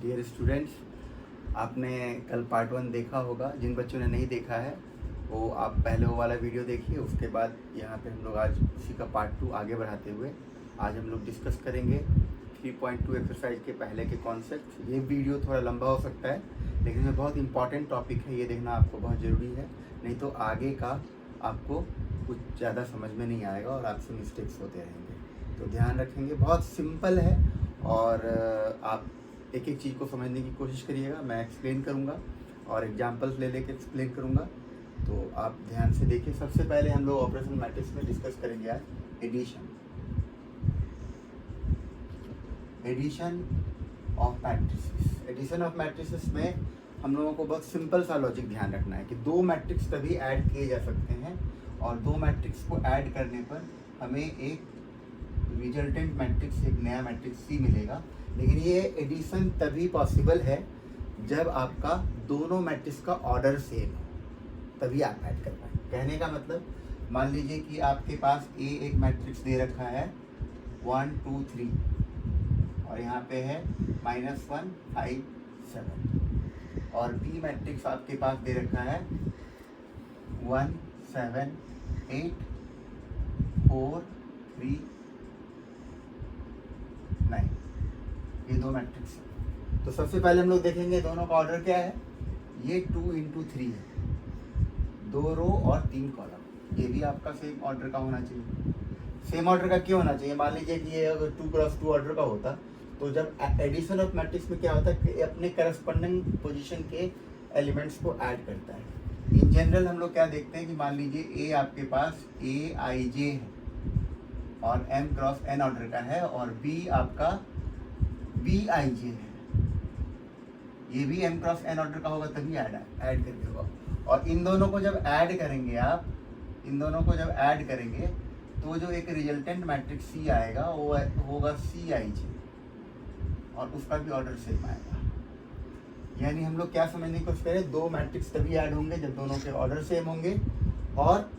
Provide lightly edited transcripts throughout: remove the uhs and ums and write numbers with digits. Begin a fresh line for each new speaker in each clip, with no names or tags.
Dear students, आपने कल part 1 देखा होगा। जिन बच्चों ने नहीं देखा है वो आप पहले वो वाला वीडियो देखिए। उसके बाद यहाँ पे हम लोग आज उसी का पार्ट 2 आगे बढ़ाते हुए आज हम लोग डिस्कस करेंगे 3.2 एक्सरसाइज के पहले के कॉन्सेप्ट। ये वीडियो थोड़ा लंबा हो सकता है लेकिन इसमें बहुत इंपॉर्टेंट टॉपिक है, ये देखना आपको बहुत ज़रूरी है, नहीं तो आगे का आपको कुछ ज़्यादा समझ में नहीं आएगा और आपसे मिस्टेक्स होते रहेंगे। तो ध्यान रखेंगे, बहुत सिंपल है और आप एक एक चीज़ को समझने की कोशिश करिएगा। मैं एक्सप्लेन करूँगा और एग्जांपल्स ले लेके एक्सप्लेन करूँगा, तो आप ध्यान से देखिए। सबसे पहले हम लोग ऑपरेशन मैट्रिक्स में डिस्कस करेंगे आज addition of matrices. Addition of matrices में हम लोगों को बहुत सिंपल सा लॉजिक ध्यान रखना है कि दो मैट्रिक्स तभी ऐड किए जा सकते हैं और दो मैट्रिक्स को ऐड करने पर हमें एक रिजल्टेंट मैट्रिक्स, एक नया मैट्रिक्स सी मिलेगा। लेकिन ये एडिशन तभी पॉसिबल है जब आपका दोनों मैट्रिक्स का ऑर्डर सेम हो, तभी आप ऐड कर पाएंगे। कहने का मतलब, मान लीजिए कि आपके पास ए एक मैट्रिक्स दे रखा है 1 2 3 और यहाँ पे है -1 5 7 और बी मैट्रिक्स आपके पास दे रखा है 1 7 8 4 3 9। ये दो मैट्रिक्स है। तो सबसे पहले हम लोग देखेंगे दोनों का ऑर्डर क्या है। ये 2 × 3 है, 2 रो और 3 कॉलम। ये भी आपका सेम ऑर्डर का होना चाहिए। सेम ऑर्डर का क्यों होना चाहिए? मान लीजिए कि ये अगर 2 × 2 ऑर्डर का होता तो जब एडिशन ऑफ मैट्रिक्स में क्या होता है कि अपने करस्पॉन्डिंग पोजीशन के एलिमेंट्स को ऐड करता है। इन जनरल हम लोग क्या देखते हैं कि मान लीजिए ए आपके पास AIJ है और M × N ऑर्डर का है और बी आपका BIJ है, ये भी M × N ऑर्डर का होगा तभी ऐड करके होगा। और इन दोनों को जब ऐड करेंगे आप, इन दोनों को जब ऐड करेंगे तो जो एक रिजल्टेंट मैट्रिक्स सी आएगा वो होगा CIJ और उसका भी ऑर्डर सेम आएगा। यानी हम लोग क्या समझने की कोशिश करें, दो मैट्रिक्स तभी ऐड होंगे जब दोनों के ऑर्डर सेम होंगे। और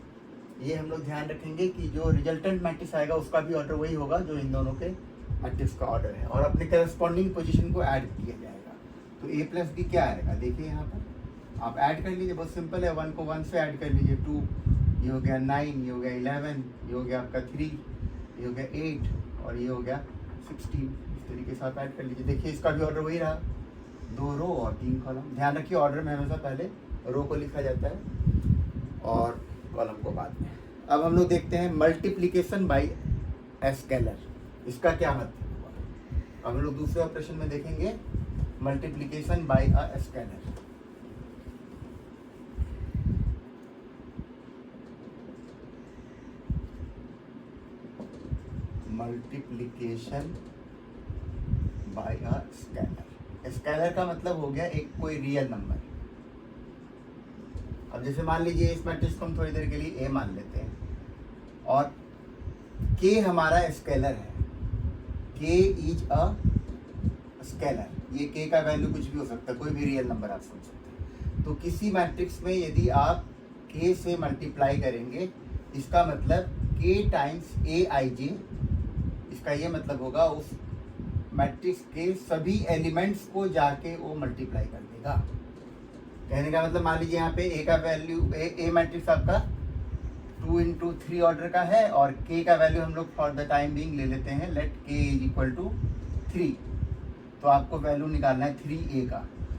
ये हम लोग ध्यान रखेंगे कि जो रिजल्टेंट मैट्रिक्स आएगा उसका भी ऑर्डर वही होगा जो इन दोनों के मैट्रिक्स का ऑर्डर है और अपने करस्पॉन्डिंग पोजीशन को ऐड किया जाएगा। तो A + B क्या आएगा, देखिए यहाँ पर आप ऐड कर लीजिए, बहुत सिंपल है। 1 को 1 से ऐड कर लीजिए, 2, ये हो गया 9, ये हो गया 11, ये हो गया आपका 3, ये हो गया 8 और ये हो गया 16। इस तरीके से आप ऐड कर लीजिए। देखिए इसका भी ऑर्डर वही रहा, 2 रो और 3 कॉलम। ध्यान रखिए ऑर्डर में हमेशा पहले रो को लिखा जाता है और कॉलम को बाद में। अब हम लोग देखते हैं मल्टीप्लिकेशन बाय स्केलर। इसका क्या मतलब हुआ? अब हम लोग दूसरे ऑपरेशन में देखेंगे multiplication bye a scalar. Multiplication bye a scalar. Scalar का मतलब हो गया एक कोई रियल नंबर। अब जैसे मान लीजिए इस मैट्रिक्स को हम थोड़ी देर के लिए A मान लेते हैं और K हमारा स्केलर है। K is a scalar. ये K का वैल्यू कुछ भी हो सकता है, कोई भी रियल नंबर आप समझ सकते हैं। तो किसी मैट्रिक्स में यदि आप K से मल्टीप्लाई करेंगे, इसका मतलब K × AIJ, इसका ये मतलब होगा उस मैट्रिक्स के सभी एलिमेंट्स को जाके वो मल्टीप्लाई कर देगा। कहने का मतलब, मान लीजिए यहाँ पे A का वैल्यू, A मैट्रिक्स आपका 2 × 3 ऑर्डर का है और K का वैल्यू हम लोग फॉर द टाइम बीइंग ले लेते हैं, लेट K = 3। तो आपको वैल्यू निकालना है 3A का।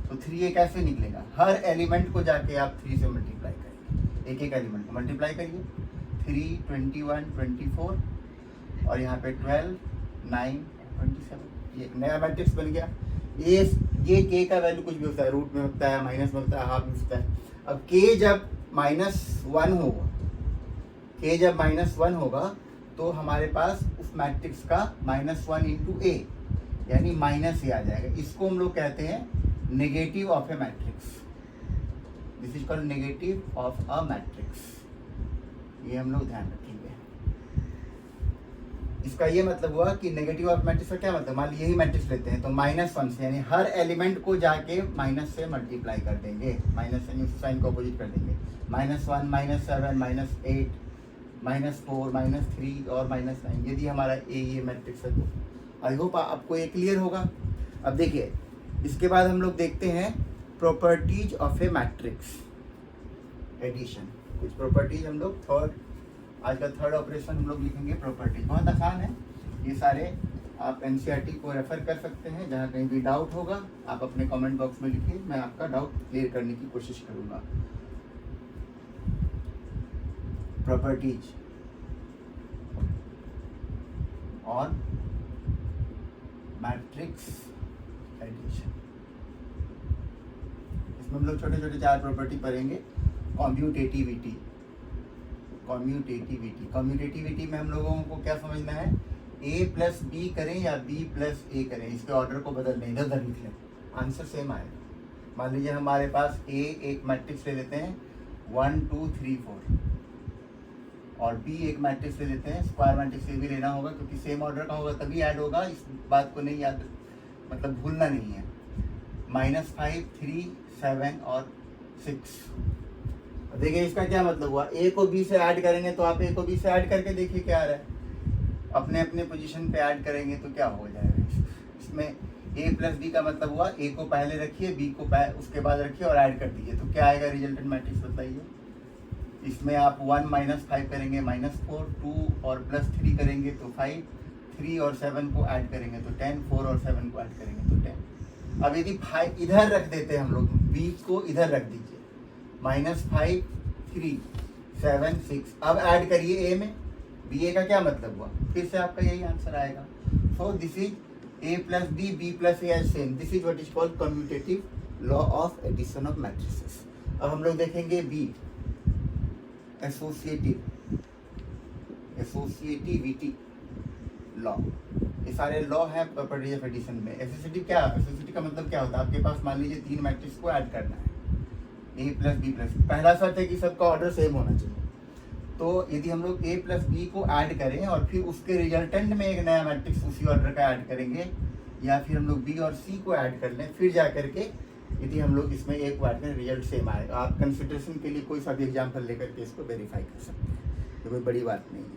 तो 3A कैसे निकलेगा? हर एलिमेंट को जाके आप 3 से मल्टीप्लाई करेंगे, एक एक एलिमेंट को मल्टीप्लाई करिए। 3 21 24 और यहाँ पे 12 9 27, ये नया मैट्रिक्स बन गया। ये K का वैल्यू कुछ भी होता है, रूट में होता है, माइनस में होता है, हाफ में होता है। अब K जब -1 होगा, K जब -1 होगा तो हमारे पास उस मैट्रिक्स का -1 × A यानी -A आ जाएगा। इसको हम लोग कहते हैं negative of a matrix. This is called negative of a matrix. ये हम लोग ध्यान रखेंगे। इसका ये मतलब हुआ कि नेगेटिव ऑफ मैट्रिक्स का क्या मतलब, मान लीजिए यही मैट्रिक्स लेते हैं तो -1 से, यानी हर एलिमेंट को जाके माइनस से मल्टीप्लाई कर देंगे, माइनस से साइन को अपोजिट कर देंगे। -1 -7 -8 -4 -3 और -9, यदि हमारा ये मैट्रिक्स है तो आई होप आपको ये क्लियर होगा। अब देखिए इसके बाद हम लोग देखते हैं properties of a matrix addition. कुछ प्रॉपर्टीज हम लोग आज का थर्ड ऑपरेशन हम लोग लिखेंगे प्रॉपर्टीज। बहुत आसान है ये सारे, आप एनसीईआरटी को रेफर कर सकते हैं। जहाँ कहीं भी डाउट होगा आप अपने कमेंट बॉक्स में लिखिए, मैं आपका डाउट क्लियर करने की कोशिश करूँगा। प्रॉपर्टीज और मैट्रिक्स एडिशन, इसमें हम लोग छोटे छोटे 4 प्रॉपर्टी पढ़ेंगे। कॉम्यूटेटिविटी में हम लोगों को क्या समझना है, a प्लस बी करें या b प्लस ए करें, इसके ऑर्डर को बदल नहीं, इधर लिख लें, आंसर सेम आएगा। मान लीजिए हमारे पास a एक मैट्रिक्स ले लेते हैं 1 2 3 4 और b एक मैट्रिक्स ले लेते हैं, स्क्वायर मैट्रिक्स भी लेना होगा क्योंकि सेम ऑर्डर का होगा तभी ऐड होगा। इस बात को नहीं याद, मतलब भूलना नहीं है। -5 3 7 और 6। देखिए इसका क्या मतलब हुआ, a को b से ऐड करेंगे तो आप a को b से ऐड करके देखिए क्या आ रहा है। अपने अपने पोजीशन पे ऐड करेंगे तो क्या हो जाएगा, इसमें a प्लस बी का मतलब हुआ a को पहले रखिए, b को उसके बाद रखिए और ऐड कर दीजिए, तो क्या आएगा रिजल्टेंट मैट्रिक्स बताइए। इसमें आप 1 -5 करेंगे -4, 2 और +3 करेंगे तो 5, 3 और 7 को ऐड करेंगे तो 10, 4 और 7 को ऐड करेंगे तो 10। अब यदि 5 इधर रख देते हैं हम लोग, b को इधर रख दीजिए, -5 3 7 6, अब ऐड करिए a में, बी ए का क्या मतलब हुआ, फिर से आपका यही आंसर आएगा। So this is a plus b plus a as same, this is what is called commutative law of addition of matrices. अब हम लोग देखेंगे b, एसोसिएटिविटी लॉ। ये सारे लॉ है प्रॉपर्टीज ऑफ एडिशन में। एसोसिएटिव का मतलब क्या होता है, आपके पास मान लीजिए 3 मैट्रिक्स को ऐड करना है, a प्लस बी प्लस, पहला शर्त है कि सबका ऑर्डर सेम होना चाहिए। तो यदि हम लोग a प्लस बी को ऐड करें और फिर उसके रिजल्टेंट में एक नया मैट्रिक्स उसी ऑर्डर का ऐड करेंगे, या फिर हम लोग b और c को ऐड कर लें, फिर जा करके यदि हम लोग इसमें एक को ऐड करें रिजल्ट सेम आएगा। आप कंसिडरेशन के लिए कोई सा भी एग्जाम्पल लेकर के इसको वेरीफाई कर सकते हैं, तो कोई बड़ी बात नहीं है।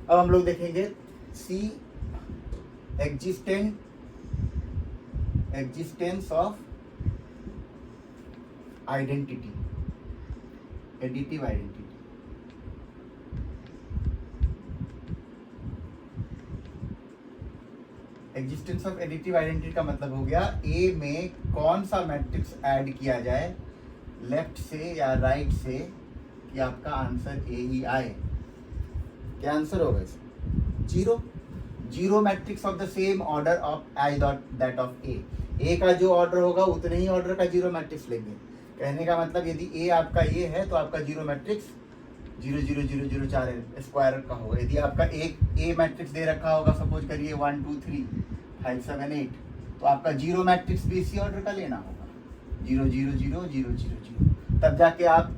अब हम लोग देखेंगे c, existence of identity, additive identity. Existence of additive identity का मतलब हो गया ए में कौन सा मैट्रिक्स ऐड किया जाए लेफ्ट से या राइट से कि आपका आंसर ए ही आए। क्या आंसर होगा इसमें, 0 matrix of the same order of as that of A का जो ऑर्डर होगा उतने ही ऑर्डर का 0 मैट्रिक्स लेंगे। कहने का मतलब यदि ए आपका ये है तो आपका 0 मैट्रिक्स 0 0 0 0 4 स्क्वायर का होगा। यदि आपका एक ए मैट्रिक्स दे रखा होगा, सपोज करिए 1 2 3 5 7 8, तो आपका 0 मैट्रिक्स भी इसी ऑर्डर का लेना होगा, 0 0 0 0 0 0। तब जाके आप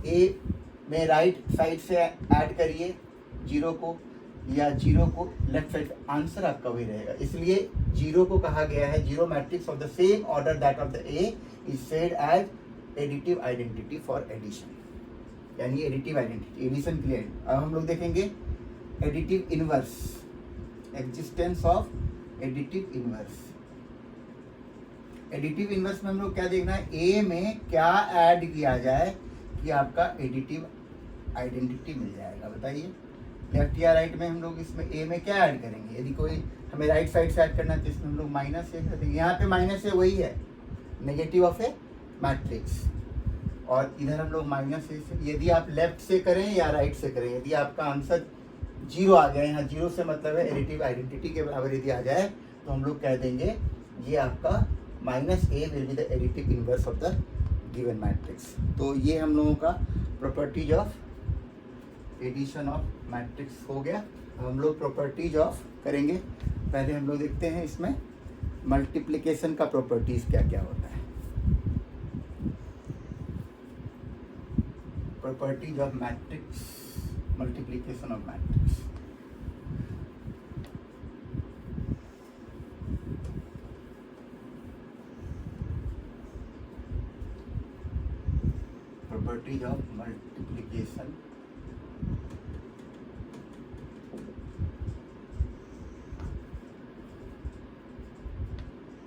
ए में राइट साइड से ऐड करिए 0 को, या 0 को लेफ्ट साइड, आंसर आपका वही रहेगा। इसलिए 0 को कहा गया है 0 matrix of the same order that of the a is said as additive identity for addition, यानी एडिटिव आइडेंटिटी, एडिशन क्लियर। अब हम लोग देखेंगे additive inverse, existence of additive inverse. Additive inverse में हम लोग क्या देखना है, ए में क्या ऐड किया जाए कि आपका एडिटिव आइडेंटिटी मिल जाएगा। बताइए लेफ्ट या राइट में हम लोग इसमें ए में क्या ऐड करेंगे। यदि कोई हमें राइट साइड से ऐड करना है तो इसमें हम लोग -a कर देंगे। यहाँ पे -a वही है, नेगेटिव ऑफ ए मैट्रिक्स, और इधर हम लोग -a से। यदि आप लेफ्ट से करें या राइट से करें, यदि आपका आंसर 0 आ गया, यहाँ 0 से मतलब है एडिटिव आइडेंटिटी के बराबर यदि आ जाए तो हम लोग कह देंगे ये आपका -a will be the additive inverse of the given matrix. तो ये हम लोगों का properties of addition of matrix हो गया। हम लोग प्रॉपर्टीज ऑफ करेंगे। पहले हम लोग देखते हैं इसमें मल्टीप्लिकेशन का प्रॉपर्टीज क्या क्या होता है। Properties of matrix, multiplication of matrix. Properties of multiplication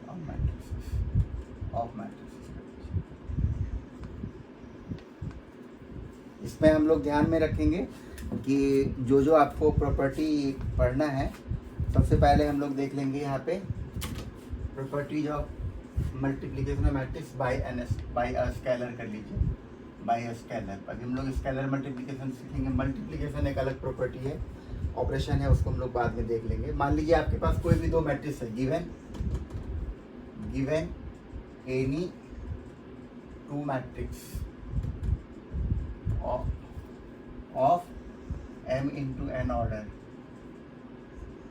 of matrix. Of matrices. इसमें हम लोग ध्यान में रखेंगे कि जो जो आपको प्रॉपर्टी पढ़ना है, सबसे पहले हम लोग देख लेंगे यहाँ पे properties of multiplication of matrix bye a scalar कर लीजिए, बाय अ स्केलर। अभी हम लोग स्केलर मल्टीप्लिकेशन सीखेंगे। मल्टीप्लिकेशन एक अलग प्रॉपर्टी है, ऑपरेशन है, उसको हम लोग बाद में देख लेंगे। मान लीजिए आपके पास कोई भी दो मैट्रिक्स है, given any two matrix of m into n order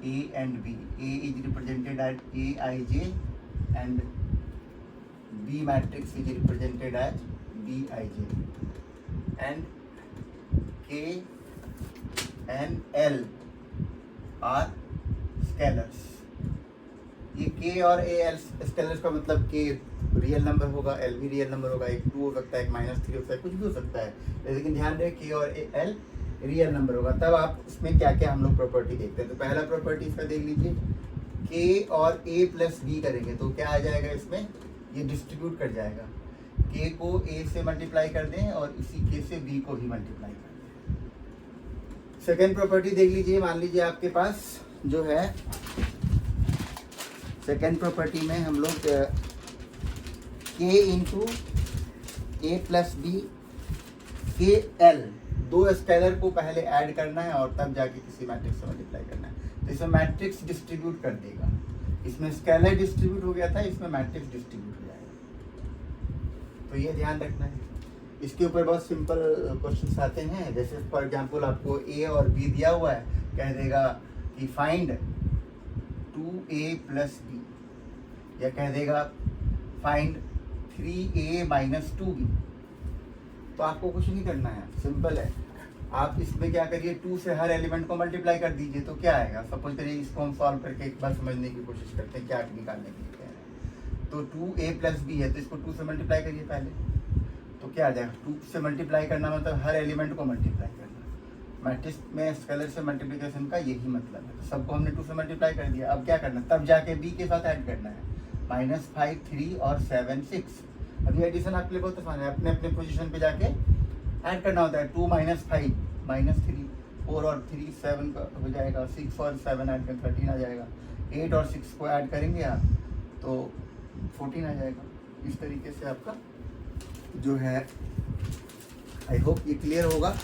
a and b. A is represented as aij and b matrix is represented as bij, and k and l are scalars. ये k और a l scalars का मतलब k real number होगा, L भी real number होगा, एक 2 हो सकता है, एक -3 हो सकता है, कुछ भी हो सकता है, लेकिन ध्यान रहे k और l रियल नंबर होगा। तब आप उसमें क्या क्या हम लोग प्रॉपर्टी देखते हैं। तो पहला प्रॉपर्टी इसका देख लीजिए, k और a प्लस b करेंगे तो क्या आ जाएगा इसमें, ये डिस्ट्रीब्यूट कर जाएगा। k को a से मल्टीप्लाई कर दें और इसी k से b को भी मल्टीप्लाई कर दें। सेकेंड प्रॉपर्टी देख लीजिए, मान लीजिए आपके पास जो है सेकेंड प्रॉपर्टी में हम लोग k इंटू ए प्लस बी के एल, दो स्केलर को पहले ऐड करना है और तब जाके किसी मैट्रिक्स से मल्टीप्लाई करना है। तो इसमें मैट्रिक्स डिस्ट्रीब्यूट कर देगा, इसमें स्केलर डिस्ट्रीब्यूट हो गया था, इसमें मैट्रिक्स डिस्ट्रीब्यूट हो जाएगा। तो ये ध्यान रखना है। इसके ऊपर बहुत सिंपल क्वेश्चंस आते हैं, जैसे फॉर एग्जांपल आपको ए और बी दिया हुआ है, कह देगा कि फाइंड 2a प्लस बी, या कह देगा फाइंड 3a माइनस 2b। तो आपको कुछ नहीं करना है, सिंपल है। आप इसमें क्या करिए, 2 से हर एलिमेंट को मल्टीप्लाई कर दीजिए, तो क्या आएगा। सपोज करिए इसको हम सॉल्व करके एक बार समझने की कोशिश करते हैं क्या निकालने के लिए कह रहे हैं। तो 2a प्लस बी है, तो इसको 2 से मल्टीप्लाई करिए पहले, तो क्या आ जाएगा। 2 से मल्टीप्लाई करना मतलब हर एलिमेंट को मल्टीप्लाई करना। मैट्रिक्स में स्केलर से मल्टीप्लिकेशन का यही मतलब है। तो सबको हमने 2 से मल्टीप्लाई कर दिया, अब क्या करना, तब जाके b के साथ ऐड करना है। -5 3 और 7 6। अभी एडिशन आपके लिए बहुत आसान है, अपने अपने पोजीशन पे जाके ऐड करना होता है। 2 - 5 -3, 4 और 3 7 का हो जाएगा, 6 और 7 ऐड कर 13 आ जाएगा, 8 और 6 को ऐड करेंगे आप तो 14 आ जाएगा। इस तरीके से आपका जो है, आई होप ये क्लियर होगा,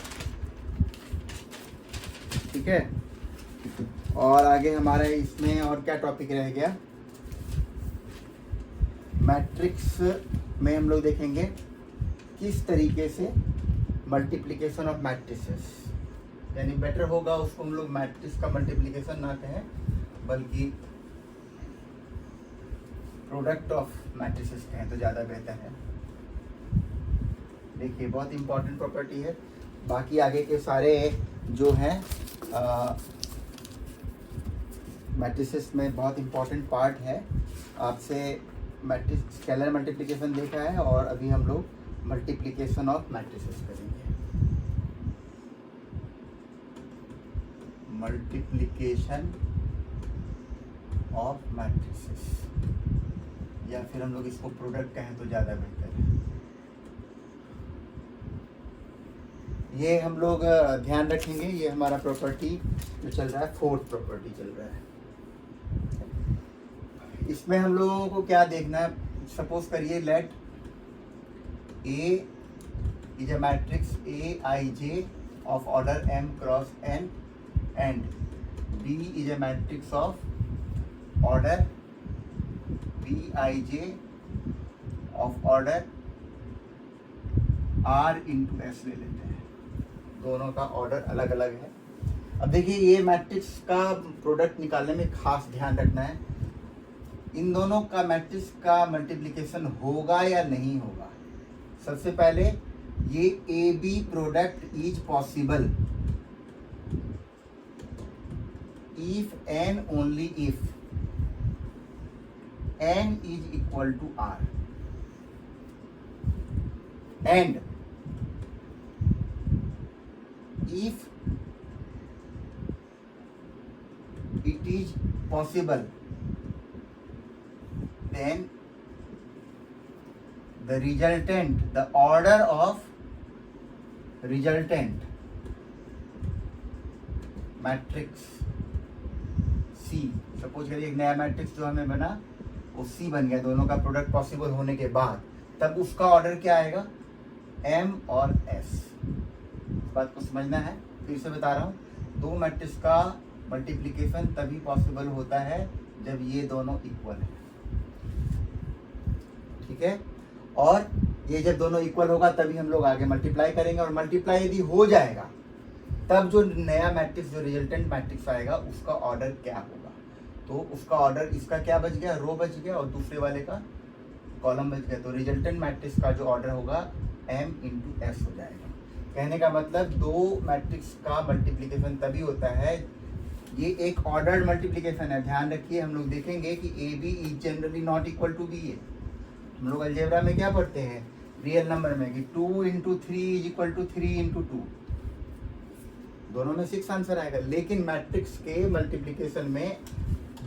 ठीक है। और आगे हमारे इसमें और क्या टॉपिक रह गया, मैट्रिक्स में हम लोग देखेंगे किस तरीके से मल्टीप्लिकेशन ऑफ मैट्रिसेस, यानी बेटर होगा उसको हम लोग मैट्रिक्स का मल्टीप्लिकेशन ना कहें बल्कि प्रोडक्ट ऑफ मैट्रिसेस कहें तो ज़्यादा बेहतर है। देखिए बहुत इंपॉर्टेंट प्रॉपर्टी है। बाकी आगे के सारे जो हैं मैट्रिसेस में बहुत इंपॉर्टेंट पार्ट है। आपसे मैट्रिक्स स्केलर मल्टीप्लिकेशन देखा है और अभी हम लोग मल्टीप्लिकेशन ऑफ मैट्रिसेस करेंगे। मल्टीप्लिकेशन ऑफ मैट्रिसेस, या फिर हम लोग इसको प्रोडक्ट कहें तो ज़्यादा बेहतर है। ये हम लोग ध्यान रखेंगे, ये हमारा प्रॉपर्टी जो चल रहा है, फोर्थ प्रॉपर्टी चल रहा है। इसमें हम लोगों को क्या देखना है, सपोज करिए let a is a matrix a i j of order m cross n and b is a matrix of order b i j of order r into s ले लेते हैं। दोनों का ऑर्डर अलग अलग है। अब देखिए ये मैट्रिक्स का प्रोडक्ट निकालने में खास ध्यान रखना है, इन दोनों का मैट्रिक्स का मल्टीप्लिकेशन होगा या नहीं होगा। सबसे पहले ये a b product is possible if and only if n is equal to r and if it is possible then the resultant, the order of resultant matrix c, suppose करिए एक नया मैट्रिक्स जो हमें बना वो सी बन गया, दोनों का प्रोडक्ट पॉसिबल होने के बाद, तब उसका ऑर्डर क्या आएगा, एम और एस। इस बात को समझना है, फिर से बता रहा हूँ, दो मैट्रिक्स का मल्टीप्लिकेशन तभी पॉसिबल होता है जब ये दोनों इक्वल है, ठीक है। और ये जब दोनों इक्वल होगा तभी हम लोग आगे मल्टीप्लाई करेंगे, और मल्टीप्लाई यदि हो जाएगा तब जो नया मैट्रिक्स, जो रिजल्टेंट मैट्रिक्स आएगा उसका ऑर्डर क्या होगा, तो उसका ऑर्डर, इसका क्या बच गया, रो बच गया, और दूसरे वाले का कॉलम बच गया, तो रिजल्टेंट मैट्रिक्स का जो ऑर्डर होगा m इंटू एस हो जाएगा। कहने का मतलब दो मैट्रिक्स का मल्टीप्लिकेशन तभी होता है, ये एक ऑर्डर्ड मल्टीप्लिकेशन है, ध्यान रखिए। हम लोग देखेंगे कि A B is generally not equal to B A. हम लोग अलजेब्रा में क्या पढ़ते हैं, रियल नंबर में, कि 2 into 3 is equal to 3 into 2, दोनों में 6 आंसर आएगा। लेकिन मैट्रिक्स के मल्टीप्लिकेशन में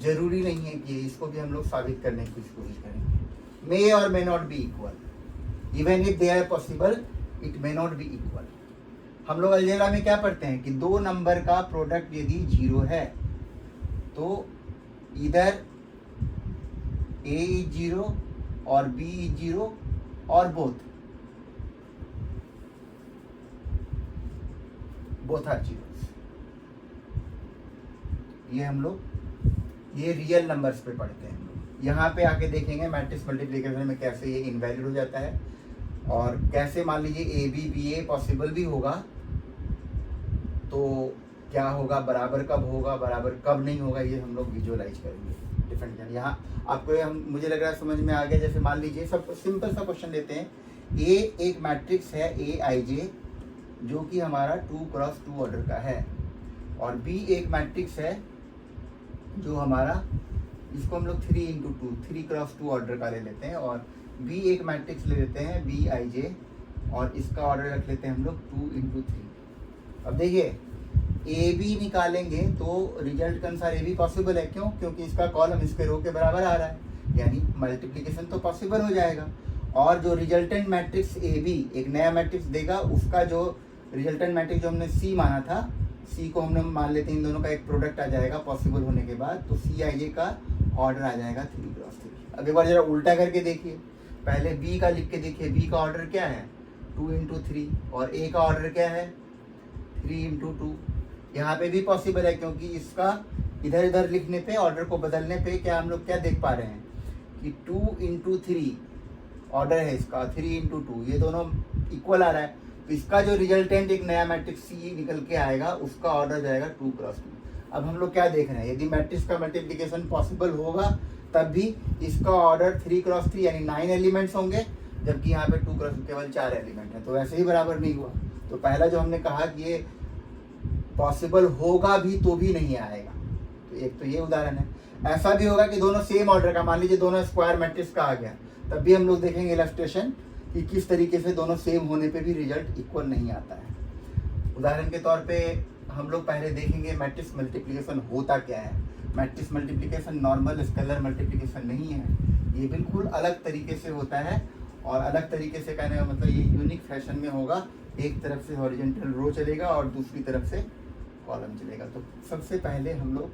जरूरी नहीं है कि इसको भी हम लोग साबित करने की कोशिश करेंगे। मे और may not be equal, even if they are possible it may not be equal. हम लोग अलजेब्रा में क्या पढ़ते हैं कि दो नंबर का प्रोडक्ट यदि 0 है तो इधर a इज 0 और b इज 0 और बोथ आर जीरोस। ये हम लोग ये रियल नंबर्स पे पढ़ते हैं। हम लोग यहाँ पे आके देखेंगे मैट्रिक्स मल्टीप्लिकेशन में कैसे ये इनवैलिड हो जाता है, और कैसे मान लीजिए a b b a possible भी होगा तो क्या होगा, बराबर कब होगा, बराबर कब नहीं होगा, ये हम लोग विजुअलाइज करेंगे डिफरेंट। यहाँ आपको हम, मुझे लग रहा है समझ में आ गया। जैसे मान लीजिए सब सिंपल सा क्वेश्चन लेते हैं, ए एक मैट्रिक्स है ए आई जे जो कि हमारा 2x2 ऑर्डर का है, और बी एक मैट्रिक्स है जो हमारा, इसको हम लोग 3 इंटू 2 3x2 ऑर्डर का ले लेते हैं, और बी एक मैट्रिक्स ले लेते हैं बी आई जे, और इसका ऑर्डर रख लेते हैं हम लोग 2 इंटू 3। अब देखिए ए बी निकालेंगे तो रिजल्ट के अनुसार ए बी पॉसिबल है, क्यों, क्योंकि इसका कॉलम इसके रो के बराबर आ रहा है, यानी मल्टीप्लिकेशन तो पॉसिबल हो जाएगा। और जो रिजल्टेंट मैट्रिक्स ए बी एक नया मैट्रिक्स देगा, उसका जो रिजल्टेंट मैट्रिक्स जो हमने सी माना था, सी को हमने मान लेते हैं इन दोनों का एक प्रोडक्ट आ जाएगा पॉसिबल होने के बाद, तो सी आई जे का ऑर्डर आ जाएगा 3x3। अब एक बार जरा उल्टा करके देखिए, पहले बी का लिख के देखिए, बी का ऑर्डर क्या है 2 इंटू 3, और ए का ऑर्डर क्या है 3 इंटू 2। यहाँ पे भी पॉसिबल है, क्योंकि इसका इधर इधर लिखने पे, ऑर्डर को बदलने पे क्या हम लोग क्या देख पा रहे हैं कि 2 इंटू 3 ऑर्डर है इसका, 3 इंटू 2, ये दोनों इक्वल आ रहा है, तो इसका जो रिजल्टेंट एक नया मैट्रिक्स सी निकल के आएगा उसका ऑर्डर जाएगा 2x2। अब हम लोग क्या देख रहे हैं, यदि मैट्रिक्स का मल्टीप्लिकेशन पॉसिबल होगा तब भी इसका ऑर्डर 3x3 यानी 9 एलिमेंट्स होंगे, जबकि यहाँ पे 2x2 केवल 4 एलिमेंट है, तो वैसे ही बराबर नहीं हुआ। तो पहला जो हमने कहा कि ये पॉसिबल होगा भी तो भी नहीं आएगा, तो एक तो ये उदाहरण है। ऐसा भी होगा कि दोनों सेम ऑर्डर का, मान लीजिए दोनों स्क्वायर मैट्रिक्स का आ गया, तब भी हम लोग देखेंगे इलस्ट्रेशन कि किस तरीके से दोनों सेम होने पे भी रिजल्ट इक्वल नहीं आता है। उदाहरण के तौर पे हम लोग पहले देखेंगे मैट्रिक्स मल्टीप्लिकेशन होता क्या है। Matrix multiplication normal scalar multiplication नहीं है, ये बिल्कुल अलग तरीके से होता है, और अलग तरीके से कहने का मतलब ये यूनिक फैशन में होगा, एक तरफ से हॉरिजॉन्टल रो चलेगा और दूसरी तरफ से कॉलम चलेगा। तो सबसे पहले हम लोग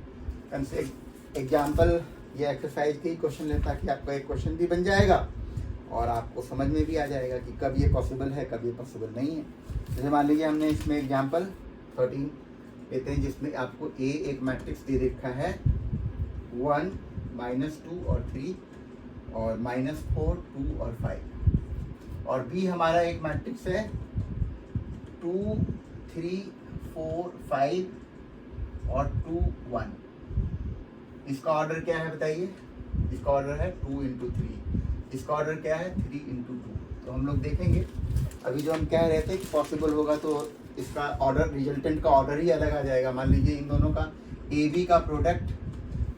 एग्जाम्पल या एक्सरसाइज के ही क्वेश्चन लें, ताकि आपका एक क्वेश्चन भी बन जाएगा और आपको समझ में भी आ जाएगा कि कब ये पॉसिबल है कब ये पॉसिबल नहीं है। जैसे मान लीजिए हमने इसमें एग्जाम्पल 13 लेते हैं, जिसमें आपको ए एक मैट्रिक्स दे रखा है 1 -2 और 3 और -4 2 और 5, और बी हमारा एक मैट्रिक्स है 2 3 4 5 और 2 1। इसका ऑर्डर क्या है बताइए, इसका ऑर्डर है 2 इंटू 3, इसका ऑर्डर क्या है 3 इंटू 2। तो हम लोग देखेंगे, अभी जो हम कह रहे थे कि पॉसिबल होगा तो इसका ऑर्डर, रिजल्टेंट का ऑर्डर ही अलग आ जाएगा। मान लीजिए इन दोनों का ए बी का प्रोडक्ट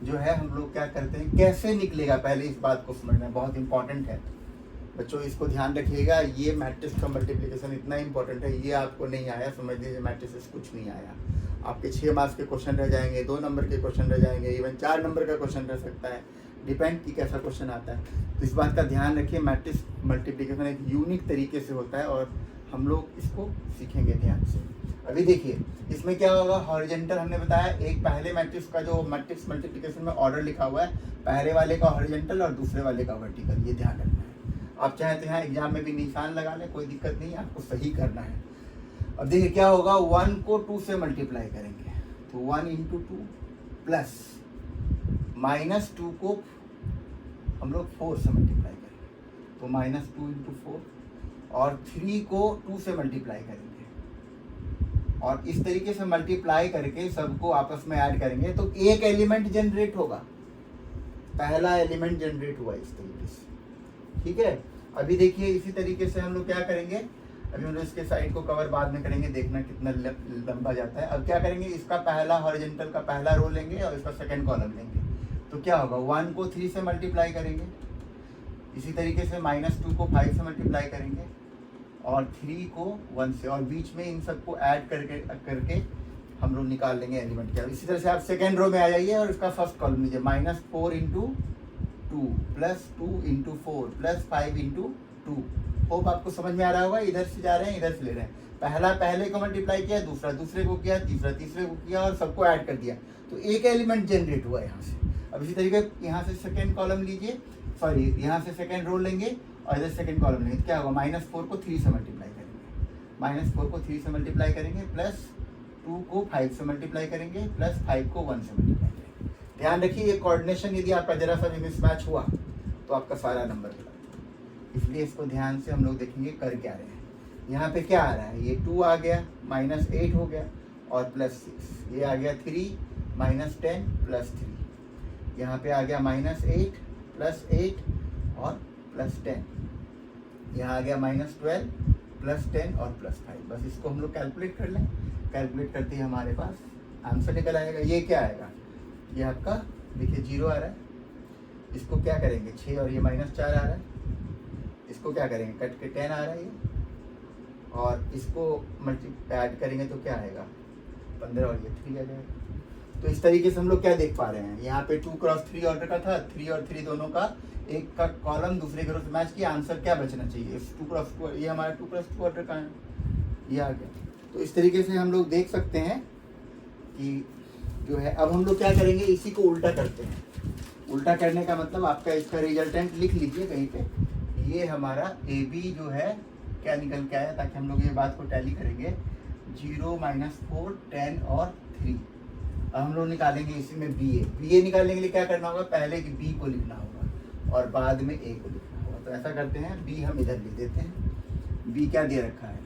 जो है, हम लोग क्या करते हैं, कैसे निकलेगा, पहले इस बात को समझना बहुत इंपॉर्टेंट है बच्चों, इसको ध्यान रखिएगा। ये मैट्रिक्स का मल्टीप्लिकेशन इतना इंपॉर्टेंट है, ये आपको नहीं आया समझ लीजिए मैट्रिक्स कुछ नहीं आया, आपके 6 मार्क्स के क्वेश्चन रह जाएंगे, 2 नंबर के क्वेश्चन रह जाएंगे, इवन 4 नंबर का क्वेश्चन रह सकता है। डिपेंड कि कैसा क्वेश्चन आता है। तो इस बात का ध्यान रखिए, मैट्रिक्स मल्टीप्लिकेशन एक यूनिक तरीके से होता है और हम लोग इसको सीखेंगे ध्यान से। अभी देखिए इसमें क्या होगा, हॉरिजेंटल हमने बताया, एक पहले मैट्रिक्स का जो मैट्रिक्स मल्टीप्लिकेशन में ऑर्डर लिखा हुआ है, पहले वाले का हॉरिजेंटल और दूसरे वाले का वर्टिकल, ये ध्यान रखना है। आप चाहे तो यहाँ एग्जाम में भी निशान लगा लें, कोई दिक्कत नहीं है, आपको सही करना है। अब देखिए क्या होगा, 1 को 2 से मल्टीप्लाई करेंगे तो 1 इंटू 2 प्लस माइनस 2 को हम लोग 4 से मल्टीप्लाई करेंगे तो माइनस 2 इंटू 4 और 3 को 2 से मल्टीप्लाई करेंगे और इस तरीके से मल्टीप्लाई करके सबको आपस में ऐड करेंगे तो एक एलिमेंट जनरेट होगा, पहला एलिमेंट जनरेट हुआ इस तरीके से, ठीक है। अभी देखिए इसी तरीके से हम लोग क्या करेंगे, अभी हम लोग इसके साइड को कवर बाद में करेंगे, देखना कितना लंबा जाता है। अब क्या करेंगे, इसका पहला हॉरिजॉन्टल का पहला रो लेंगे और इसका सेकंड कॉलम लेंगे तो क्या होगा, 1 को 3 से मल्टीप्लाई करेंगे, इसी तरीके से माइनस 2 को 5 से मल्टीप्लाई करेंगे और 3 को 1 से, और बीच में इन सबको ऐड करके हम लोग निकाल लेंगे एलिमेंट क्या। इसी तरह से आप सेकेंड रो में आ जाइए और इसका फर्स्ट कॉलम लीजिए, minus 4 into 2 plus 2 into 4 plus 5 into 2। Hope आपको समझ में आ रहा होगा, इधर से जा रहे हैं इधर से ले रहे हैं, पहला पहले को मल्टीप्लाई किया, दूसरा दूसरे को किया, तीसरा तीसरे को किया और सबको ऐड कर दिया तो एक एलिमेंट जनरेट हुआ यहाँ से। अब इसी तरीके यहाँ से सेकेंड कॉलम लीजिए, सॉरी यहाँ से सेकेंड रो लेंगे और इधर सेकेंड कॉलम लेंगे, क्या होगा, माइनस 4 को 3 से मल्टीप्लाई करेंगे, माइनस 4 को 3 से मल्टीप्लाई करेंगे प्लस 2 को 5 से मल्टीप्लाई करेंगे प्लस 5 को 1 से मल्टीप्लाई करेंगे। ध्यान रखिए ये कोऑर्डिनेशन यदि आपका जरा सा भी मिसमैच हुआ तो आपका सारा नंबर गलत, इसलिए इसको ध्यान से हम लोग देखेंगे कर क्या रहे हैं। यहाँ पे क्या आ रहा है, ये 2 आ गया, माइनस 8 हो गया और प्लस 6, ये आ गया 3 माइनस 10 प्लस 3, यहाँ पे आ गया माइनस 8 प्लस 8 और प्लस 10, यहाँ आ गया माइनस 12 प्लस 10 और प्लस 5। बस इसको हम लोग कैलकुलेट कर लें, कैलकुलेट करते ही हमारे पास आंसर निकल आएगा। ये क्या आएगा, ये आपका देखिए 0 आ रहा है, इसको क्या करेंगे 6 और ये माइनस 4 आ रहा है, इसको क्या करेंगे कट के 10 आ रहा है ये, और इसको ऐड करेंगे तो क्या आएगा 15 और ये 3 आ जाएगा। तो इस तरीके से हम लोग क्या देख पा रहे हैं, यहाँ पे 2 क्रॉस 3 ऑर्डर का था, 3 और 3 दोनों का एक का कॉलम दूसरे के रो से मैच किया, आंसर क्या बचना चाहिए, इस 2 क्रॉस 2, ये हमारा 2 क्रॉस 2 ऑर्डर का है, ये आ गया। तो इस तरीके से हम लोग देख सकते हैं कि जो है, अब हम लोग क्या करेंगे, इसी को उल्टा करते हैं। उल्टा करने का मतलब आपका इसका रिजल्टेंट लिख लीजिए कहीं पे, ये हमारा ए बी जो है क्या निकल के आया, ताकि हम लोग ये बात को टैली करेंगे, 0 माइनस 4 10 और 3। अब हम लोग निकालेंगे इसी में बी ए निकालने के लिए क्या करना होगा, पहले कि बी को लिखना होगा और बाद में ए को लिखना होगा। तो ऐसा करते हैं, बी हम इधर लिख देते हैं, बी क्या दे रखा है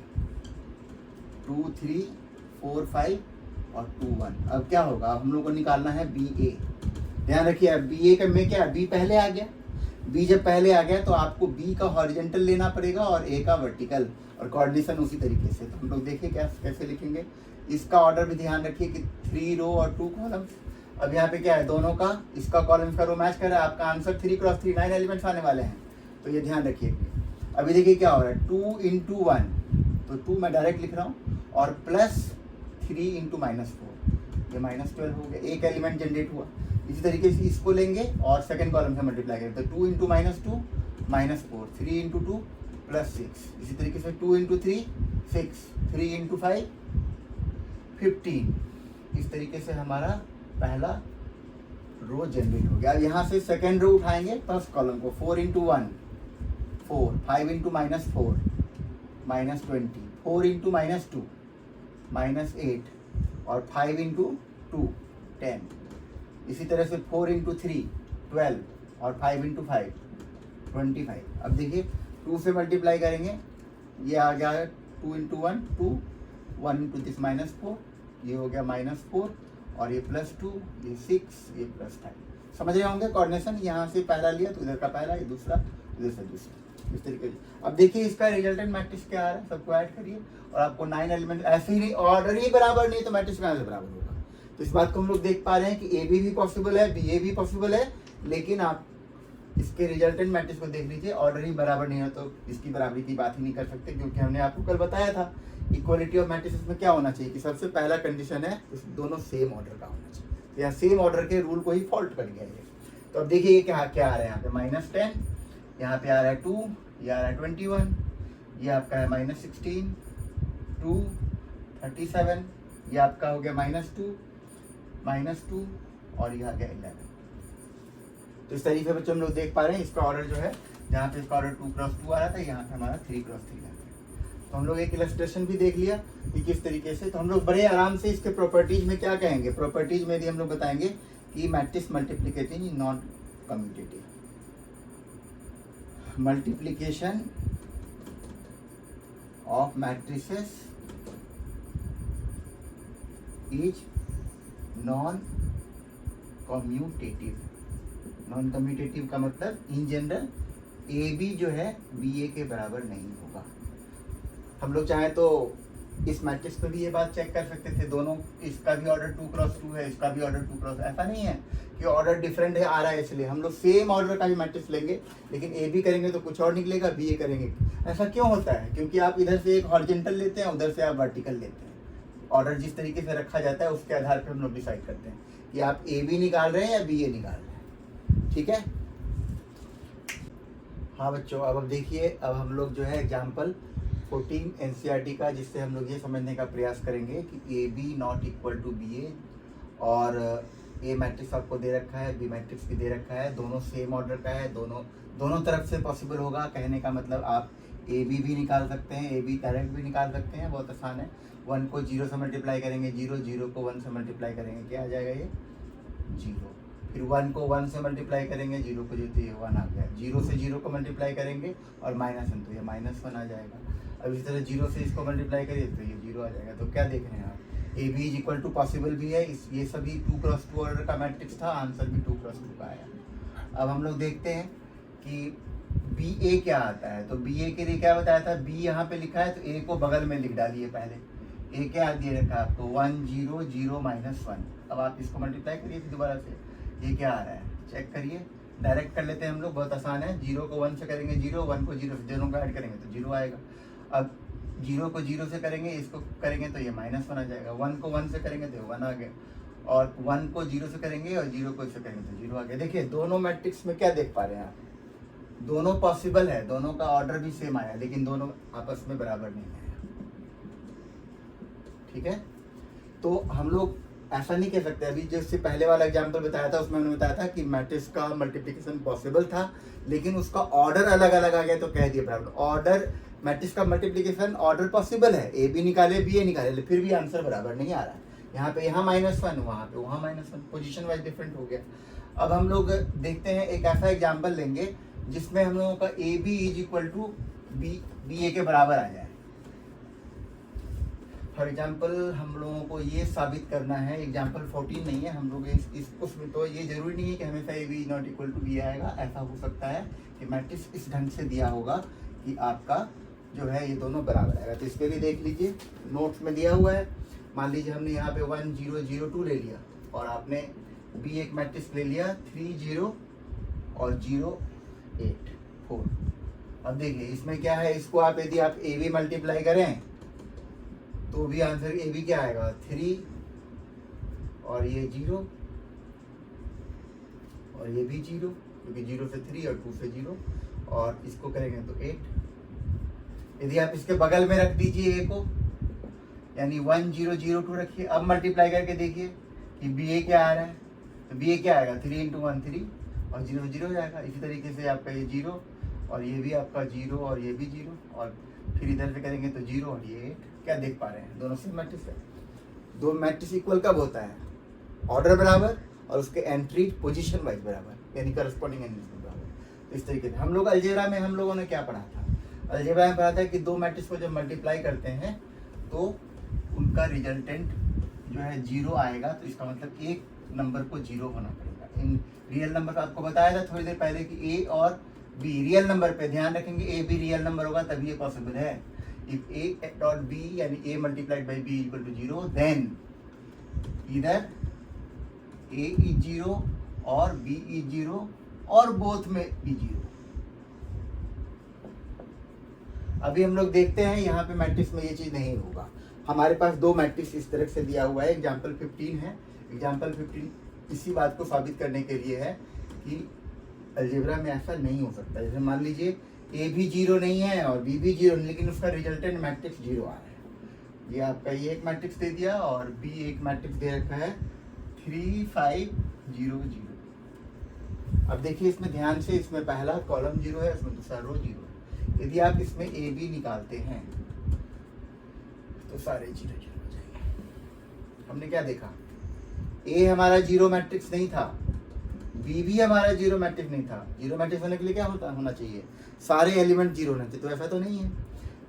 2 3 4 5 और 2 1। अब क्या होगा, हम लोग को निकालना है बी ए। ध्यान रखिए बी ए का में क्या, बी पहले आ गया, बी जब पहले आ गया तो आपको बी का हॉरिजॉन्टल लेना पड़ेगा और ए का वर्टिकल, और कोऑर्डिनेशन उसी तरीके से। तो हम लोग देखिए कैसे लिखेंगे, इसका ऑर्डर भी ध्यान रखिए कि 3 रो और 2 कॉलम। अब यहाँ पे क्या है, दोनों का इसका कॉलम इसका रो मैच कर रहा है, आपका आंसर 3 क्रॉस 3 9 एलिमेंट्स आने वाले हैं, तो ये ध्यान रखिए। अभी देखिए क्या हो रहा है, 2 इंटू 1 तो 2 मैं डायरेक्ट लिख रहा हूँ और प्लस 3 इंटू माइनस 4, ये माइनस 12 हो गया, एक एलिमेंट जनरेट हुआ। इसी तरीके से इसको लेंगे और सेकंड कॉलम से मल्टीप्लाई करेंगे, तो 2 into minus 2 minus 4, 3 into 2 plus 6, इसी तरीके से 2 इंटू 3 6, 3 इंटू 5 15। इस तरीके से हमारा पहला रो जनरेट हो गया। अब यहाँ से सेकेंड रो उठाएंगे फर्स्ट कॉलम को, 4 into 1 4, 5 into minus 4 minus 20, 4 into minus 2 minus 8 और 5 इंटू 2 10। इसी तरह से 4 इंटू 3 12 और 5 इंटू 5 25। अब देखिए 2 से मल्टीप्लाई करेंगे, ये आ गया 2 इंटू 1 2, 1 इंटू दिस माइनस 4, ये हो गया माइनस 4 और ये प्लस 2, ये 6, ये प्लस 5। समझ रहे होंगे कोऑर्डिनेशन, यहाँ से पहला लिया तो इधर का पहला, ये दूसरा, इधर से दूसरा, इस तरीके से। अब देखिए इसका रिजल्टेंट मैट्रिक्स क्या आ रहा है, सबको ऐड करिए और आपको 9 एलिमेंट, ऐसे ही नहीं ऑर्डर ही बराबर नहीं तो मैट्रिक्स कहाँ से बराबर होगा। तो इस बात को हम लोग देख पा रहे हैं कि ए बी भी पॉसिबल है, बी ए भी पॉसिबल है, लेकिन आप इसके रिजल्टेंट मैट्रिक्स को देख लीजिए, ऑर्डर ही बराबर नहीं है तो इसकी बराबरी की बात ही नहीं कर सकते, क्योंकि हमने आपको कल बताया था इक्वालिटी ऑफ मैट्रिक्स में क्या होना चाहिए कि सबसे पहला कंडीशन है दोनों सेम ऑर्डर का होना चाहिए। यहाँ सेम ऑर्डर के रूल को ही फॉल्ट कर गया है। तो अब देखिए ये क्या क्या आ रहा है यहाँ पे -10, यहाँ पे आ रहा है 2, ये आ रहा है 21, ये आपका है -16, 2, 37, ये आपका हो गया -2 और ये आ गया 11। तो इस तरीके से बच्चों हम लोग देख पा रहे हैं इसका ऑर्डर जो है, जहाँ पे इसका ऑर्डर 2x2 आ रहा था, यहाँ पे हमारा 3x3 आ गया। तो हम लोग एक इलस्ट्रेशन भी देख लिया कि किस तरीके से। तो हम लोग बड़े आराम से इसके प्रॉपर्टीज में क्या कहेंगे, प्रॉपर्टीज में भी हम लोग बताएंगे कि matrix multiplicative is not commutative. Multiplication of matrices is non commutative. Non commutative का मतलब इन जनरल ए बी जो है बी ए के बराबर नहीं होगा। हम लोग चाहे तो इस मैट्रिक्स पे भी ये बात चेक कर सकते थे, दोनों इसका भी ऑर्डर 2x2 है, इसका भी ऑर्डर 2x, ऐसा नहीं है कि ऑर्डर डिफरेंट है आ रहा है इसलिए। हम लोग सेम ऑर्डर का भी मैट्रिक्स लेंगे, लेकिन ए बी करेंगे तो कुछ और निकलेगा, बी ए करेंगे। ऐसा क्यों होता है? क्योंकि आप इधर से एक हॉरिजॉन्टल लेते हैं, उधर से आप वर्टिकल लेते हैं। ऑर्डर जिस तरीके से रखा जाता है उसके आधार पर हम लोग डिसाइड करते हैं कि आप ए बी निकाल रहे हैं या बी ए निकाल रहे हैं। ठीक है, हाँ बच्चों, अब देखिए, अब हम लोग जो है एग्जाम्पल 14 NCERT का, जिससे हम लोग ये समझने का प्रयास करेंगे कि A B not equal to B A, और ए मैट्रिक्स आपको दे रखा है, बी मैट्रिक्स भी दे रखा है, दोनों सेम ऑर्डर का है, दोनों तरफ से पॉसिबल होगा। कहने का मतलब आप ए बी भी निकाल सकते हैं, ए बी डायरेक्ट भी निकाल सकते हैं, बहुत आसान है। 1 को 0 से मल्टीप्लाई करेंगे 0, 0 को 1 से मल्टीप्लाई करेंगे क्या आ जाएगा, ये 0। फिर 1 को 1 से मल्टीप्लाई करेंगे 0 को, जो तो ये 1 आ गया। 0 से 0 को मल्टीप्लाई करेंगे और -1 तो ये -1 आ जाएगा। अब इसी तरह 0 से इसको मल्टीप्लाई करिए तो ये 0 आ जाएगा। तो क्या देख रहे हैं आप, a B is equal to possible भी है, ये सभी 2x2 ऑर्डर का मैट्रिक्स था, आंसर भी 2x2 का आया। अब हम लोग देखते हैं कि बी ए क्या आता है। तो बी ए के लिए क्या बताया था, बी यहाँ पे लिखा है तो ए को बगल में लिख डालिए पहले। ए क्या दे रखा है आपको, 1 0 0 -1। अब आप इसको मल्टीप्लाई करिए दोबारा से, ये क्या आ रहा है चेक करिए। डायरेक्ट कर लेते हैं हम लोग, बहुत आसान है। 0 को 1 से करेंगे 0, 1 को 0 से, दोनों को ऐड करेंगे तो 0 आएगा। अब 0 को 0 से करेंगे, इसको करेंगे तो ये -1 आ जाएगा। 1 को 1 से करेंगे तो 1 आ गया, और 1 को 0 से करेंगे और 0 को इससे करेंगे तो 0 आ गया। देखिए दोनों मैट्रिक्स में क्या देख पा रहे हैं आप, दोनों पॉसिबल है, दोनों का ऑर्डर भी सेम आया, लेकिन दोनों आपस में बराबर नहीं आया। ठीक है, तो हम लोग ऐसा नहीं कह सकते। अभी जो इससे पहले वाला एग्जाम्पल बताया था उसमें हमने बताया था कि मैट्रिक्स का मल्टीप्लिकेशन पॉसिबल था, लेकिन उसका ऑर्डर अलग अलग आ गया तो कह दिया बराबर। ऑर्डर मैट्रिक्स का मल्टीप्लिकेशन ऑर्डर पॉसिबल है, ए बी निकाले बी ए निकाले, फिर भी आंसर बराबर नहीं आ रहा है। यहाँ पे यहाँ -1, वहाँ पे वहाँ -1, पोजीशन वाइज डिफरेंट हो गया। अब हम लोग देखते हैं एक ऐसा एग्जाम्पल लेंगे जिसमें हम लोगों का A B is equal to B A के बराबर आ जाए। फॉर एग्जाम्पल हम लोगों को ये साबित करना है, एग्जाम्पल 14 नहीं है, हम लोग इस उसमें तो ये जरूरी नहीं है कि हमेशा a B not equal to b आएगा। ऐसा हो सकता है कि मैट्रिक्स इस ढंग से दिया होगा कि आपका जो है ये दोनों बराबर आएगा। तो इसके लिए देख लीजिए, नोट्स में दिया हुआ है। मान लीजिए हमने यहाँ पे 1 0 0 2 ले लिया, और आपने बी एक मैट्रिक्स ले लिया 3 0 और 0 8 4। अब देखिए इसमें क्या है, इसको आप यदि आप ए बी मल्टीप्लाई करें तो भी आंसर ए बी क्या आएगा, 3 और ये 0 और ये भी 0, क्योंकि 0 से 3 और 2 से 0, और इसको करेंगे तो 8। यदि आप इसके बगल में रख दीजिए ए को, यानी 1 0 0 2 रखिए। अब मल्टीप्लाई करके देखिए कि बी ए क्या आ रहा है, तो बी ए क्या आएगा, 3 × 1 3 और 0 0 जाएगा। इसी तरीके से आपका ये 0 और ये भी आपका 0 और ये भी 0, और फिर इधर से करेंगे तो 0 और ये 8। क्या देख पा रहे हैं, दोनों सेम मैट्रिक्स है। दो मैट्रिक्स इक्वल कब होता है, ऑर्डर बराबर और उसके एंट्री पोजीशन वाइज बराबर, यानी करस्पॉन्डिंग एंट्रीज बराबर। तो इस तरीके से हम लोग अलजेब्रा में हम लोगों ने क्या पढ़ा था, अलजेब्रा में पढ़ा था कि दो मैट्रिक्स को जब मल्टीप्लाई करते हैं तो उनका रिजल्टेंट जो है 0 आएगा। तो इसका मतलब एक नंबर को 0 होना पड़ेगा। इन रियल नंबर आपको बताया था थोड़ी देर पहले कि ए और बी रियल नंबर पे ध्यान रखेंगे, ए बी रियल नंबर होगा तभी ये पॉसिबल है। इफ ए डॉट बी यानी A multiplied by B equal to 0, then इधर ए इज 0 और बी इज 0 और बोथ में बी 0। अभी हम लोग देखते हैं यहाँ पे मैट्रिक्स में ये चीज नहीं होगा। हमारे पास दो मैट्रिक्स इस तरह से दिया हुआ है, एग्जाम्पल 15 है। एग्जाम्पल 15 इसी बात को साबित करने के लिए है कि अलजेब्रा में ऐसा नहीं हो सकता। जैसे मान लीजिए ए भी 0 नहीं है और बी भी 0 नहीं, लेकिन उसका रिजल्टेंट मैट्रिक्स 0 आ रहा है। ये आपका ये एक मैट्रिक्स दे दिया और बी एक मैट्रिक्स दे रखा है 3 5 0 0। अब देखिए इसमें ध्यान से, इसमें पहला कॉलम 0 है, इसमें दूसरा रो 0 है। यदि आप इसमें ए बी निकालते हैं तो सारे 0 0 हो जाएंगे। हमने क्या देखा, ए हमारा 0 मैट्रिक्स नहीं था, बी भी हमारा 0 मैट्रिक्स नहीं था। 0 मैट्रिक्स होने के लिए क्या होना चाहिए, सारे एलिमेंट 0 होने चाहिए, तो ऐसा तो नहीं है।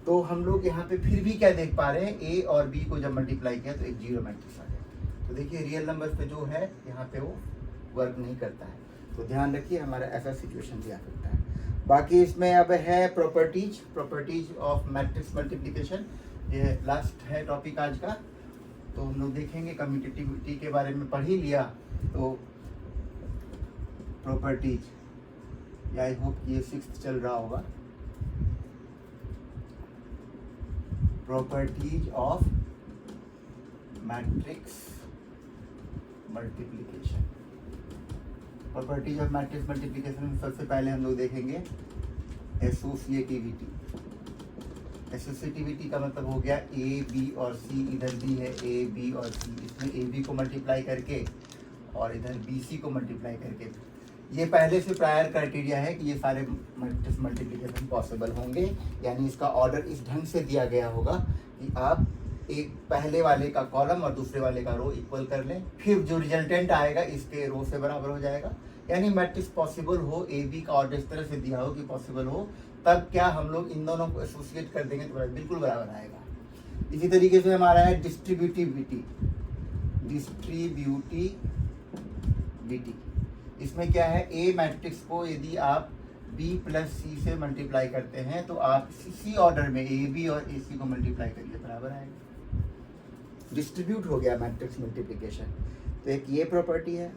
तो हम लोग यहाँ पे फिर भी क्या देख पा रहे हैं, ए और बी को जब मल्टीप्लाई किया तो एक 0 मैट्रिक्स आ गया। तो देखिए रियल नंबर पे जो है यहाँ पे वो वर्क नहीं करता है, तो ध्यान रखिए हमारा ऐसा सिचुएशन भी आ सकता है। बाकी इसमें अब है प्रॉपर्टीज ऑफ मैट्रिक्स मल्टीप्लिकेशन, ये लास्ट है टॉपिक आज का। तो हम लोग देखेंगे, कम्यूटेटिविटी के बारे में पढ़ ही लिया, तो प्रॉपर्टीज, आई होप ये 6th चल रहा होगा। Properties of matrix multiplication. Properties of matrix multiplication में सबसे पहले हम लोग देखेंगे एसोसिएटिविटी। एसोसिएटिविटी का मतलब हो गया ए बी और सी, इधर भी है ए बी और सी, इसमें ए बी को मल्टीप्लाई करके और इधर बी सी को मल्टीप्लाई करके। ये पहले से प्रायर क्राइटेरिया है कि ये सारे मैट्रिक्स मल्टीप्लिकेशन पॉसिबल होंगे, यानी इसका ऑर्डर इस ढंग से दिया गया होगा कि आप एक पहले वाले का कॉलम और दूसरे वाले का रो इक्वल कर लें, फिर जो रिजल्टेंट आएगा इसके रो से बराबर हो जाएगा। यानी मैट्रिक्स पॉसिबल हो, ए बी का ऑर्डर इस तरह से दिया हो कि पॉसिबल हो, तब क्या हम लोग इन दोनों को एसोसिएट कर देंगे तो बिल्कुल बराबर आएगा। इसी तरीके से हमारा है डिस्ट्रीब्यूटिविटी। इसमें क्या है, ए मैट्रिक्स को यदि आप बी प्लस सी से मल्टीप्लाई करते हैं तो आप इसी ऑर्डर में ए बी और ए सी को मल्टीप्लाई करिए, बराबर आएगा। डिस्ट्रीब्यूट हो गया मैट्रिक्स मल्टीप्लिकेशन। तो एक ये प्रॉपर्टी है,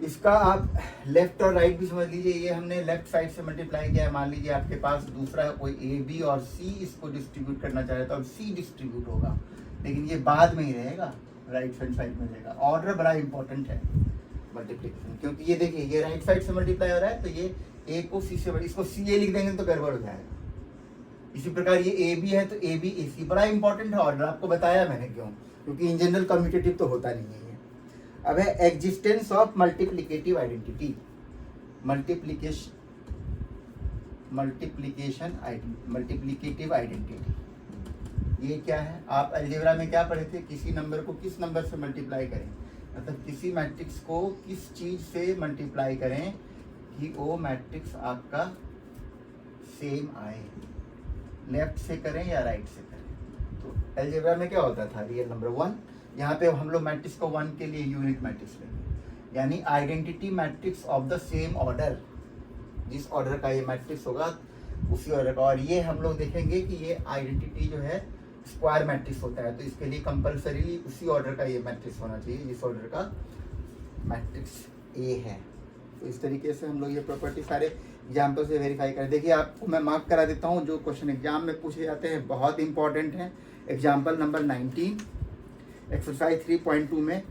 इसका आप लेफ्ट और राइट भी समझ लीजिए। ये हमने लेफ्ट साइड से मल्टीप्लाई किया है, मान लीजिए आपके पास दूसरा कोई ए बी और सी इसको डिस्ट्रीब्यूट करना चाह रहे हैं तो अब सी डिस्ट्रीब्यूट होगा, लेकिन ये बाद में ही रहेगा, राइट हैंड साइड में रहेगा। ऑर्डर बड़ा इंपॉर्टेंट है मल्टीप्लिकेशन, क्योंकि ये देखिए ये राइट साइड से मल्टीप्लाई हो रहा है, तो ये ए को सी से, इसको सी ए लिख देंगे तो गड़बड़ हो जाएगा। इसी प्रकार ये ए बी है तो ए बी ए सी, बड़ा इंपॉर्टेंट है ऑर्डर, आपको बताया मैंने क्यों, क्योंकि इन जनरल कम्यूटेटिव तो होता नहीं है। अब है existence of multiplicative identity. Multiplicative identity ये क्या है, आप अलजेब्रा में क्या पढ़े थे, किसी नंबर को किस नंबर से मल्टीप्लाई करें, मतलब किसी मैट्रिक्स को किस चीज से मल्टीप्लाई करें कि वो मैट्रिक्स आपका सेम आए, लेफ्ट से करें या राइट से करें। तो अलजेब्रा में क्या होता था, रियल नंबर 1, यहाँ पे हम लोग मैट्रिक्स को 1 के लिए यूनिट मैट्रिक्स लेंगे, यानी identity matrix of the same order, जिस ऑर्डर का ये मैट्रिक्स होगा उसी ऑर्डर का। और ये हम लोग देखेंगे कि ये आइडेंटिटी जो है स्क्वायर मैट्रिक्स होता है, तो इसके लिए कंपलसरी उसी ऑर्डर का ये मैट्रिक्स होना चाहिए जिस ऑर्डर का मैट्रिक्स ए है। तो इस तरीके से हम लोग ये प्रॉपर्टी सारे एग्जाम्पल से वेरीफाई करें। देखिए आपको मैं मार्क करा देता हूँ, जो क्वेश्चन एग्जाम में पूछे जाते हैं बहुत इंपॉर्टेंट हैं। एग्जाम्पल नंबर 19 एक्सरसाइज 3.2 में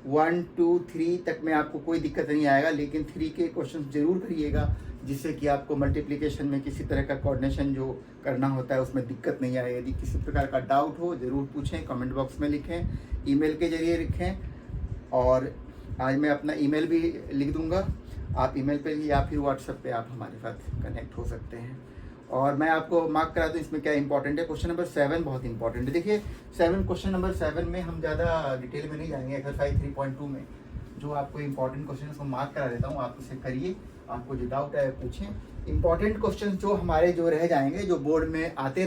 1 2 3 तक में आपको कोई दिक्कत नहीं आएगा, लेकिन 3 के क्वेश्चन जरूर करिएगा, जिससे कि आपको मल्टीप्लिकेशन में किसी तरह का कोऑर्डिनेशन जो करना होता है उसमें दिक्कत नहीं आए। यदि किसी प्रकार का डाउट हो ज़रूर पूछें, कमेंट बॉक्स में लिखें, ईमेल के जरिए लिखें, और आज मैं अपना ईमेल भी लिख दूंगा, आप ईमेल पे या फिर व्हाट्सएप पे आप हमारे साथ कनेक्ट हो सकते हैं। और मैं आपको मार्क करा दूँ इसमें क्या इंपॉर्टेंट है। क्वेश्चन नंबर 7 बहुत इंपॉर्टेंट है। देखिए क्वेश्चन नंबर 7 में हम ज़्यादा डिटेल में नहीं जाएंगे, एक्सरसाइज 3.2 में जो आपको इंपॉर्टेंट क्वेश्चन उसको मार्क करा देता हूँ, आप इसे करिए, आपको जो डाउट है पूछें। इंपॉर्टेंट क्वेश्चन जो हमारे जो रह जाएंगे, जो बोर्ड में आते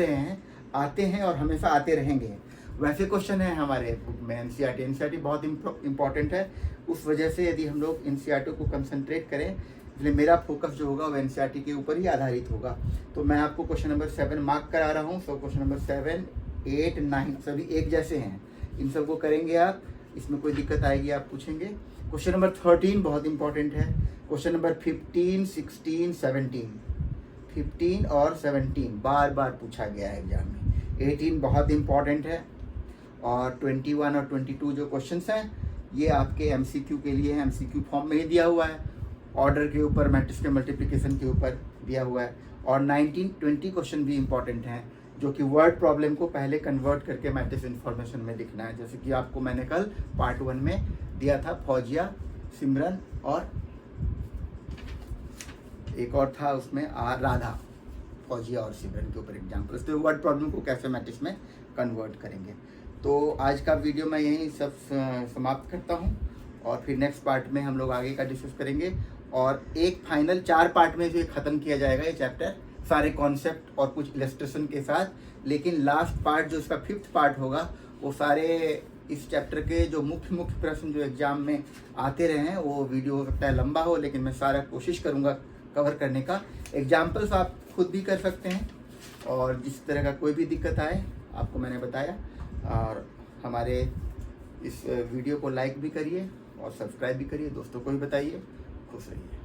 हैं और हमेशा आते रहेंगे, वैसे क्वेश्चन है हमारे बुक में। एनसीईआरटी बहुत इंपॉर्टेंट है, उस वजह से यदि हम लोग एनसीईआरटी को कंसंट्रेट करें, इसलिए मेरा फोकस जो होगा वो एनसीईआरटी के ऊपर ही आधारित होगा। तो मैं आपको क्वेश्चन नंबर 7 मार्क करा रहा हूँ। सो क्वेश्चन नंबर 7 8 9 सभी एक जैसे हैं, इन सबको करेंगे आप, इसमें कोई दिक्कत आएगी आप पूछेंगे। क्वेश्चन नंबर 13 बहुत इंपॉर्टेंट है। क्वेश्चन नंबर 15 16 17 15 और 17 बार बार पूछा गया है एग्जाम में। 18 बहुत इंपॉर्टेंट है, और 21 और 22 जो क्वेश्चंस हैं ये आपके एमसीक्यू के लिए है, एमसीक्यू फॉर्म में ही दिया हुआ है, ऑर्डर के ऊपर, मैट्रिक्स के मल्टीप्लिकेशन के ऊपर दिया हुआ है। और 19-20 क्वेश्चन भी इंपॉर्टेंट हैं, जो कि वर्ड प्रॉब्लम को पहले कन्वर्ट करके मैट्रिक्स इन्फॉर्मेशन में लिखना है। जैसे कि आपको मैंने कल पार्ट 1 में दिया था, फौजिया, सिमरन और एक और था उसमें राधा, फौजिया और सिमरन के ऊपर एग्जाम्पल। तो वर्ड प्रॉब्लम को कैसे मैट्रिक्स में कन्वर्ट करेंगे। तो आज का वीडियो मैं यहीं सब समाप्त करता हूँ, और फिर नेक्स्ट पार्ट में हम लोग आगे का डिस्कस करेंगे, और एक फाइनल 4 पार्ट में जो ख़त्म किया जाएगा ये चैप्टर, सारे कॉन्सेप्ट और कुछ इलस्ट्रेशन के साथ। लेकिन लास्ट पार्ट जो इसका 5th पार्ट होगा, वो सारे इस चैप्टर के जो मुख्य प्रश्न जो एग्जाम में आते रहे हैं, वो वीडियो हो सकता है लंबा हो, लेकिन मैं सारा कोशिश करूँगा कवर करने का। एग्जाम्पल्स आप खुद भी कर सकते हैं, और जिस तरह का कोई भी दिक्कत आए आपको मैंने बताया। और हमारे इस वीडियो को लाइक भी करिए और सब्सक्राइब भी करिए, दोस्तों को भी बताइए। खुश रहिए।